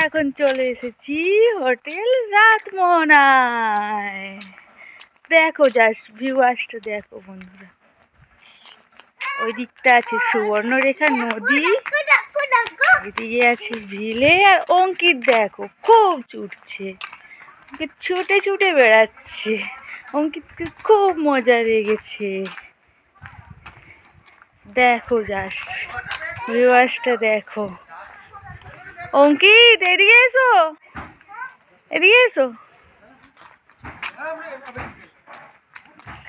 এখন চলে এসেছি হোটেল রাতমোহনায়। দেখো জাস্ট ভিউয়ার্সটা দেখো বন্ধুরা, ওই দিকটা আছে সুবর্ণরেখা নদী, এদিকে আছে ভিলে। আর অঙ্কিত দেখো খুব ছুটছে, ছুটে ছুটে বেড়াচ্ছে। অঙ্কিতকে খুব মজা লেগেছে। দেখো জাস্ট ভিউয়ার্সটা দেখো। অঙ্কিত এদিকে এসো, এদিকে এসো।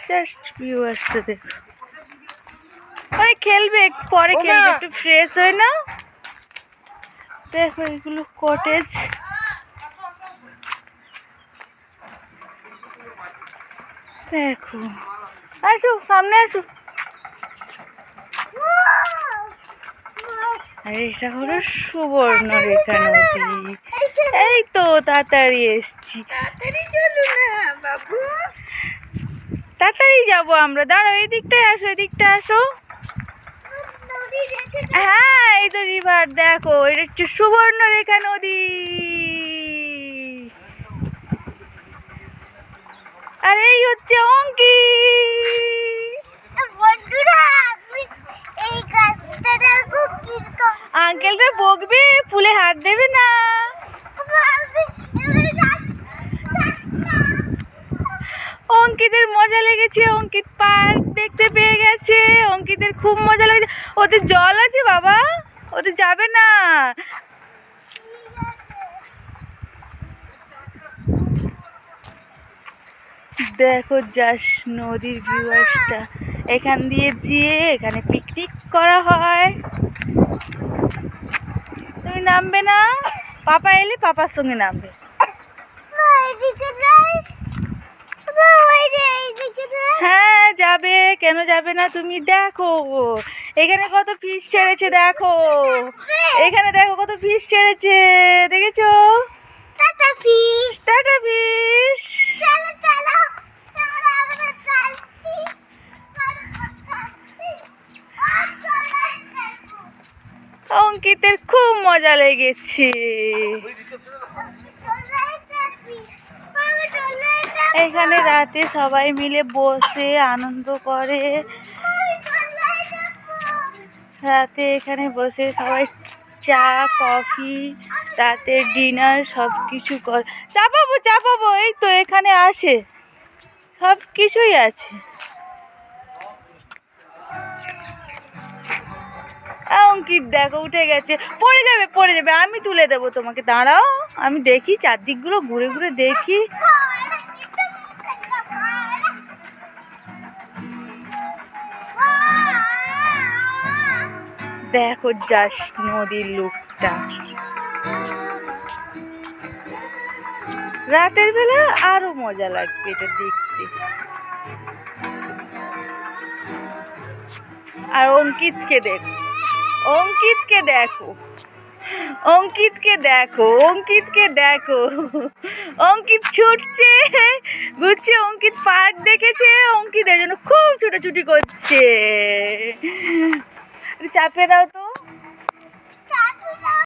জাস্ট ভিউয়ার্সটা দেখো। মানে খেলবে, পরে খেলবে, একটু ফ্রেশ হয়ে নাও। দেখো এগুলো কটেজ। দেখো আসো, সামনে আসো। আর এটা হলো সুবর্ণরেখা নদী। এই তো তাড়াতাড়ি এসছি। তাড়াতাড়ি যাবো আমরা, দাঁড়াও। এই দিকটায় আসো, এই দিকটায় আসো। হ্যাঁ এই তো রিভার, দেখো এটা হচ্ছে সুবর্ণরেখা নদী। আর এই হচ্ছে অঙ্কিত। আঙ্কেলটা বকবে, ফুলে হাত দেবে না। অঙ্কিতের মজা লেগেছে, অঙ্কিত পার্ক দেখতে পেয়ে গেছে। অঙ্কিতের খুব মজা লেগেছে। ওদের জল আছে বাবা, ওদের যাবে না। দেখো জাস্ট নদীর ভিউয়ার্সটা। এখান দিয়ে যেয়ে এখানে পিকনিক করা হয়। তুমি নামবে না? পাপা এলে পাপার সঙ্গে নামবে। হ্যাঁ যাবে, কেন যাবে না? তুমি দেখো এখানে কত ফিশ ছেড়েছে, দেখো এখানে দেখো কত ফিশ ছেড়েছে, দেখেছো? Tata fish, tata fish. অঙ্কিতের খুব মজা লেগেছে। এখানে রাতে সবাই মিলে বসে আনন্দ করে। রাতে এখানে বসে সবাই চা কফি, রাতের ডিনার সব কিছু করে। চাপাবো চাপাবো, এই তো এখানে আছে, সব কিছুই আছে। অঙ্কিত দেখো উঠে গেছে, পড়ে যাবে পড়ে যাবে, আমি তুলে দেবো তোমাকে, দাঁড়াও। আমি দেখি চারদিকগুলো ঘুরে ঘুরে দেখি। দেখো জাস্ট নদীর লুকটা। রাতের বেলা আরো মজা লাগবে এটা দেখতে। আর অঙ্কিতকে দেখো, অঙ্কিতকে দেখো, অঙ্কিতকে দেখো, অঙ্কিতকে দেখো। অঙ্কিত ছুটছে, ঘুরছে। অঙ্কিত পার্ক দেখেছে, অঙ্কিত এই জন্য খুব ছুটাছুটি করছে। চাপিয়ে দাও তো।